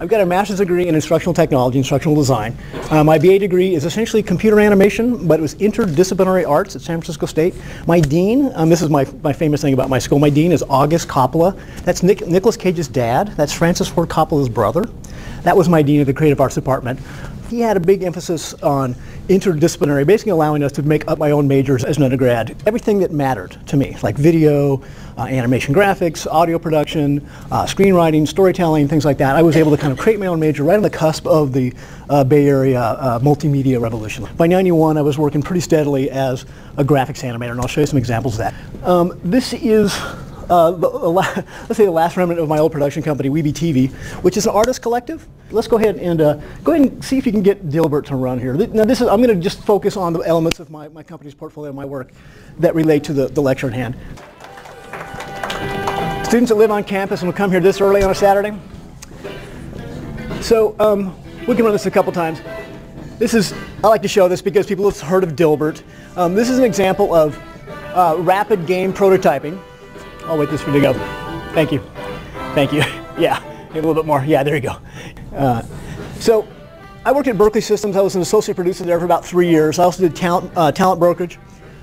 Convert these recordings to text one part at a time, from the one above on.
I've got a master's degree in instructional technology, instructional design. My BA degree is essentially computer animation, but it was interdisciplinary arts at San Francisco State. My dean, this is my famous thing about my school, my dean is August Coppola. That's Nicolas Cage's dad. That's Francis Ford Coppola's brother. That was my dean of the creative arts department. He had a big emphasis on interdisciplinary, basically allowing us to make up my own majors as an undergrad. Everything that mattered to me, like video, animation graphics, audio production, screenwriting, storytelling, things like that. I was able to kind of create my own major right on the cusp of the Bay Area multimedia revolution. By '91, I was working pretty steadily as a graphics animator, and I'll show you some examples of that. This is let's say the last remnant of my old production company, WeebeeTV, which is an artist collective. Let's go ahead and see if you can get Dilbert to run here. Now I'm going to just focus on the elements of my company's portfolio, my work, that relate to the lecture at hand. Students that live on campus and will come here this early on a Saturday. So we can run this a couple times. I like to show this because people have heard of Dilbert. This is an example of rapid game prototyping. I'll wait this for you to go. Thank you. Thank you. Yeah, a little bit more. Yeah, there you go. So I worked at Berkeley Systems. I was an associate producer there for about 3 years. I also did talent brokerage.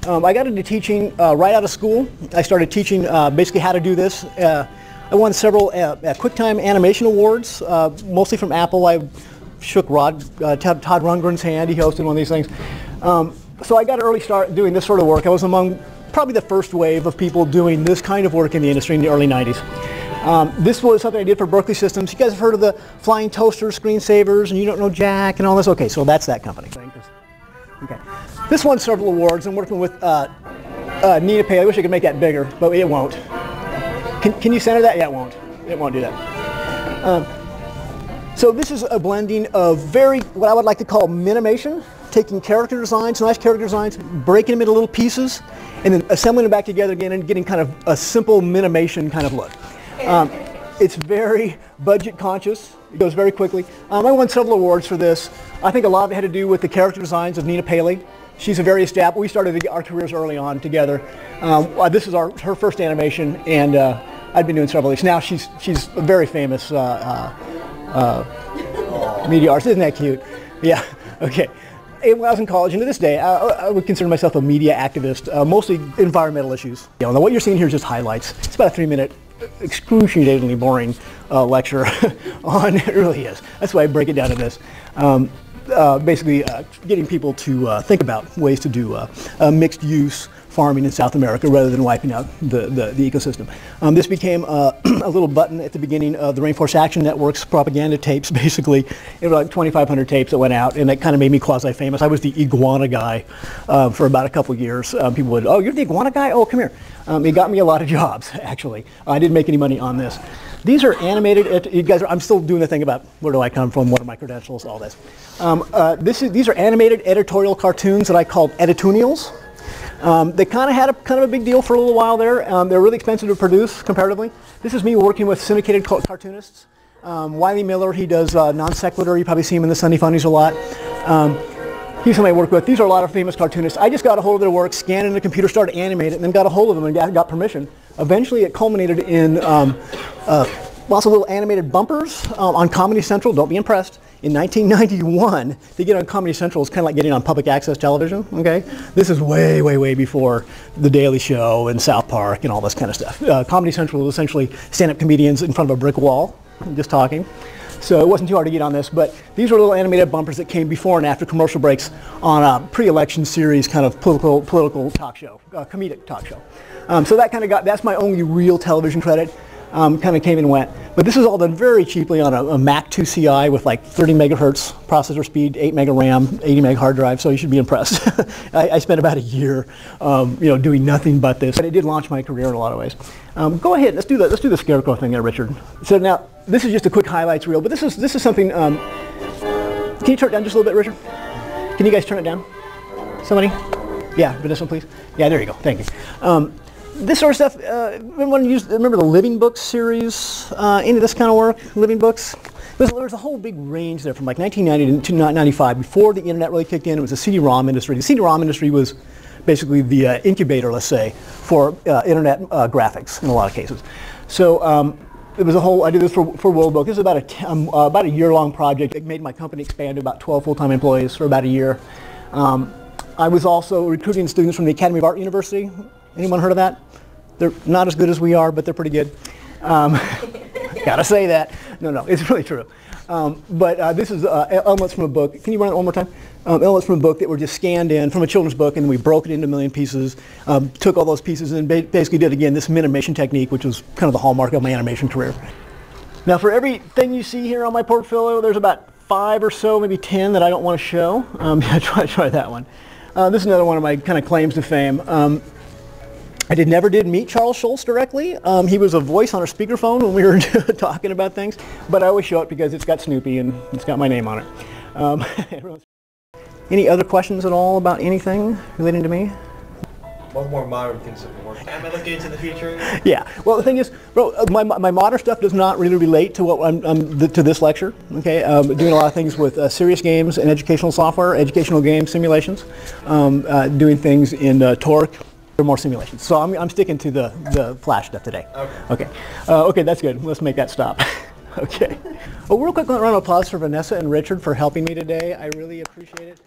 I got into teaching right out of school. I started teaching basically how to do this. I won several QuickTime animation awards, mostly from Apple. I shook Todd Rundgren's hand. He hosted one of these things. So I got an early start doing this sort of work. I was among probably the first wave of people doing this kind of work in the industry in the early 90s. This was something I did for Berkeley Systems. You guys have heard of the flying toaster screensavers and you don't know Jack and all this? Okay, so that's that company. Okay. This won several awards. I'm working with Nina Paley. I wish I could make that bigger, but it won't. Can you center that? Yeah, it won't. It won't do that. So this is a blending of what I would like to call minimation, taking character designs, nice character designs, breaking them into little pieces, and then assembling them back together again and getting kind of a simple minimation kind of look. It's very budget conscious. It goes very quickly. I won several awards for this. I think a lot of it had to do with the character designs of Nina Paley. She's a very established. We started our careers early on together. This is her first animation, and I'd been doing several of these. Now she's a very famous media artist. Isn't that cute? Yeah. Okay. When I was in college, and to this day, I would consider myself a media activist, mostly environmental issues. Now what you're seeing here is just highlights. It's about a 3-minute, excruciatingly boring lecture on, it really is. That's why I break it down to this. Basically getting people to think about ways to do mixed use farming in South America rather than wiping out the ecosystem. This became a little button at the beginning of the Rainforest Action Network's propaganda tapes, basically. It was like 2,500 tapes that went out, and that kind of made me quasi-famous. I was the iguana guy for about a couple of years. People would, oh, you're the iguana guy? Oh, come here. It got me a lot of jobs, actually. I didn't make any money on this. These are animated, you guys I'm still doing the thing about where do I come from, what are my credentials, all this. These are animated editorial cartoons that I called editunials. They kind of had a big deal for a little while there. They're really expensive to produce comparatively. This is me working with syndicated cartoonists. Wiley Miller, he does Non Sequitur. You probably see him in the Sunday Funnies a lot. He's somebody I work with. These are a lot of famous cartoonists. I just got a hold of their work, scanned it in a computer, started to animate it, and then got a hold of them and got permission. Eventually it culminated in lots of little animated bumpers on Comedy Central. Don't be impressed. In 1991, to get on Comedy Central is kind of like getting on public access television, okay? This is way, way, way before The Daily Show and South Park and all this kind of stuff. Comedy Central was essentially stand-up comedians in front of a brick wall, just talking. So it wasn't too hard to get on this, but these were little animated bumpers that came before and after commercial breaks on a pre-election series kind of political talk show, comedic talk show. So that kind of that's my only real television credit. Kind of came and went. But this is all done very cheaply on a Mac 2 CI with like 30 megahertz processor speed, 8 meg RAM, 80 meg hard drive, so you should be impressed. I spent about a year doing nothing but this. But it did launch my career in a lot of ways. Go ahead, let's do the scarecrow thing there, Richard. So now, this is just a quick highlights reel, but this is something, can you turn it down just a little bit, Richard? Can you guys turn it down? Somebody? Yeah, for this one, please. Yeah, there you go, thank you. This sort of stuff, remember the Living Books series, into this kind of work, Living Books? There's a whole big range there from like 1990 to 1995. Before the internet really kicked in, it was the CD-ROM industry. The CD-ROM industry was basically the incubator, let's say, for internet graphics in a lot of cases. So It was a whole, I did this for World Book. This is about a year-long project. It made my company expand to about 12 full-time employees for about a year. I was also recruiting students from the Academy of Art University. Anyone heard of that? They're not as good as we are, but they're pretty good. Gotta say that. No, it's really true. But this is elements from a book. Can you run it one more time? Elements from a book that were just scanned in from a children's book, and we broke it into a million pieces, took all those pieces and basically did, again, this minimation technique, which was kind of the hallmark of my animation career. Now, for everything you see here on my portfolio, there's about 5 or so, maybe 10 that I don't want to show. Try that one. This is another one of my kind of claims to fame. I never did meet Charles Schulz directly. He was a voice on a speakerphone when we were talking about things, but I always show it because it's got Snoopy and it's got my name on it. Any other questions at all about anything relating to me? What more modern things have been working? Am I looking into the future? Yeah. Well, the thing is, bro, my modern stuff does not really relate to what to this lecture. Okay, doing a lot of things with serious games and educational software, educational game simulations, doing things in Torque. More simulations. So I'm sticking to the Flash stuff today. Okay. Okay, that's good. Let's make that stop. Okay. Well, real quick round of applause for Vanessa and Richard for helping me today. I really appreciate it.